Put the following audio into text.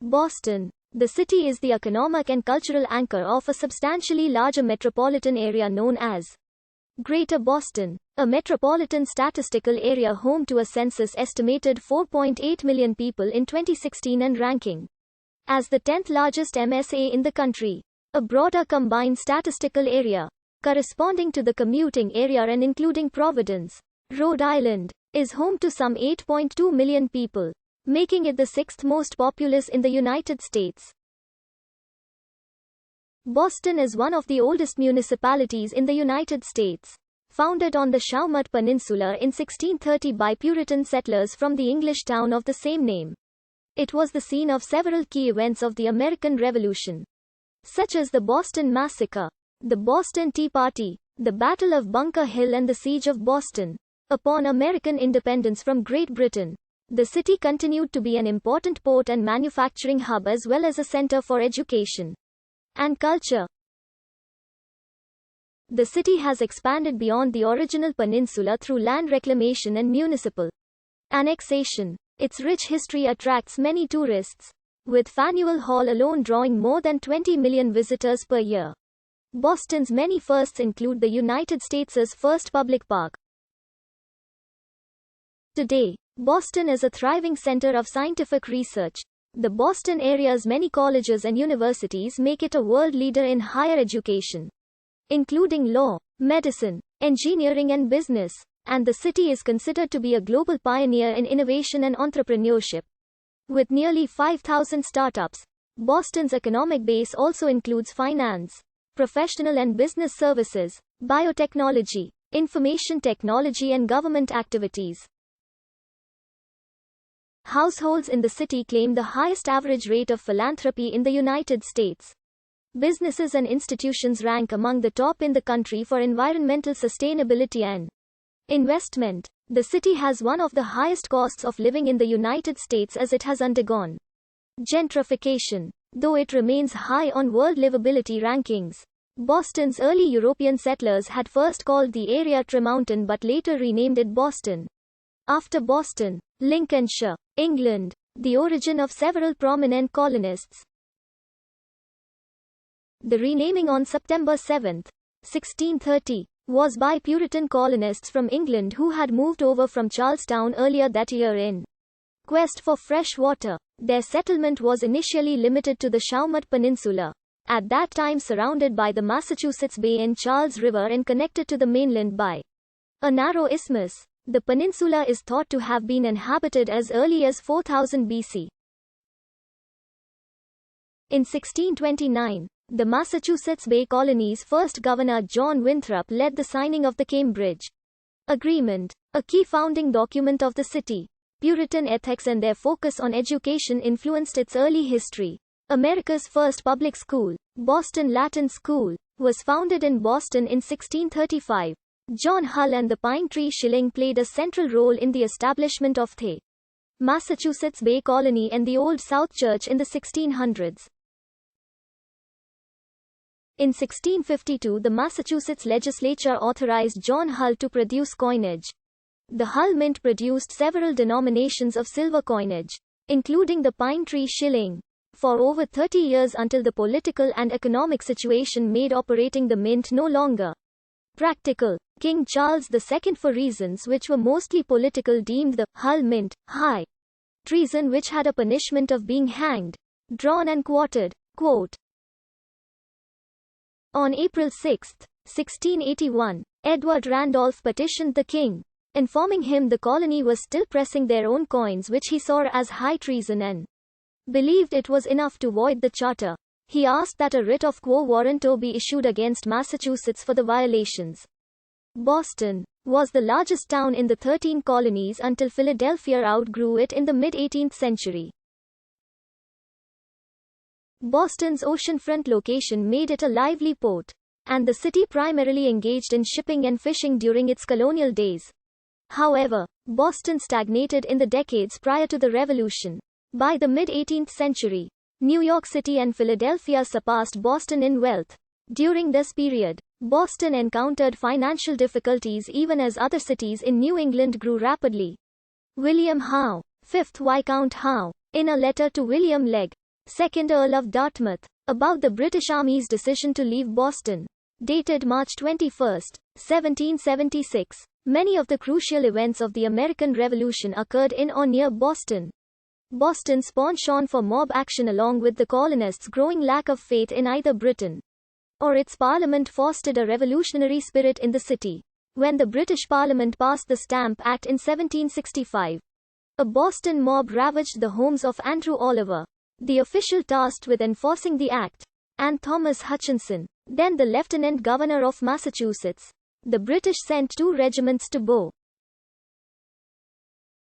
Boston. The city is the economic and cultural anchor of a substantially larger metropolitan area known as Greater Boston, a metropolitan statistical area home to a census estimated 4.8 million people in 2016 and ranking as the 10th largest MSA in the country. A broader combined statistical area, corresponding to the commuting area and including Providence, Rhode Island, is home to some 8.2 million people, making it the sixth most populous in the United States. Boston is one of the oldest municipalities in the United States. Founded on the Shawmut Peninsula in 1630 by Puritan settlers from the English town of the same name. It was the scene of several key events of the American Revolution, such as the Boston Massacre, the Boston Tea Party, the Battle of Bunker Hill and the Siege of Boston. Upon American independence from Great Britain, the city continued to be an important port and manufacturing hub as well as a center for education and culture. The city has expanded beyond the original peninsula through land reclamation and municipal annexation. Its rich history attracts many tourists, with Faneuil Hall alone drawing more than 20 million visitors per year. Boston's many firsts include the United States' first public park. Today, Boston is a thriving center of scientific research. The Boston area's many colleges and universities make it a world leader in higher education, including law, medicine, engineering and business, and the city is considered to be a global pioneer in innovation and entrepreneurship. With nearly 5,000 startups, Boston's economic base also includes finance, professional and business services, biotechnology, information technology and government activities. Households in the city claim the highest average rate of philanthropy in the United States. Businesses and institutions rank among the top in the country for environmental sustainability and investment. The city has one of the highest costs of living in the United States as it has undergone gentrification, though it remains high on world livability rankings. Boston's early European settlers had first called the area Tremountain but later renamed it Boston after Boston, Lincolnshire, England, the origin of several prominent colonists. The renaming on September 7, 1630, was by Puritan colonists from England who had moved over from Charlestown earlier that year in quest for fresh water. Their settlement was initially limited to the Shawmut Peninsula, at that time surrounded by the Massachusetts Bay and Charles River and connected to the mainland by a narrow isthmus. The peninsula is thought to have been inhabited as early as 4000 BC. In 1629, the Massachusetts Bay Colony's first governor John Winthrop led the signing of the Cambridge Agreement, a key founding document of the city. Puritan ethics and their focus on education influenced its early history. America's first public school, Boston Latin School, was founded in Boston in 1635. John Hull and the Pine Tree Shilling played a central role in the establishment of the Massachusetts Bay Colony and the Old South Church in the 1600s. In 1652, the Massachusetts legislature authorized John Hull to produce coinage. The Hull Mint produced several denominations of silver coinage, including the Pine Tree Shilling, for over 30 years until the political and economic situation made operating the mint no longer practical. King Charles II, for reasons which were mostly political, deemed the Hull Mint high treason, which had a punishment of being hanged, drawn and quartered. Quote. On April 6, 1681, Edward Randolph petitioned the king, informing him the colony was still pressing their own coins, which he saw as high treason and believed it was enough to void the charter. He asked that a writ of quo warranto be issued against Massachusetts for the violations. Boston was the largest town in the 13 colonies until Philadelphia outgrew it in the mid-18th century. Boston's oceanfront location made it a lively port, and the city primarily engaged in shipping and fishing during its colonial days. However, Boston stagnated in the decades prior to the Revolution. By the mid-18th century, New York City and Philadelphia surpassed Boston in wealth. During this period, Boston encountered financial difficulties even as other cities in New England grew rapidly. William Howe, 5th Viscount Howe, in a letter to William Legge, 2nd Earl of Dartmouth. About the British Army's decision to leave Boston. Dated March 21, 1776. Many of the crucial events of the American Revolution occurred in or near Boston. Boston's penchant for mob action along with the colonists' growing lack of faith in either Britain or its parliament fostered a revolutionary spirit in the city. When the British Parliament passed the Stamp Act in 1765, a Boston mob ravaged the homes of Andrew Oliver, the official tasked with enforcing the act, and Thomas Hutchinson, then the Lieutenant Governor of Massachusetts. The British sent 2 regiments to Bow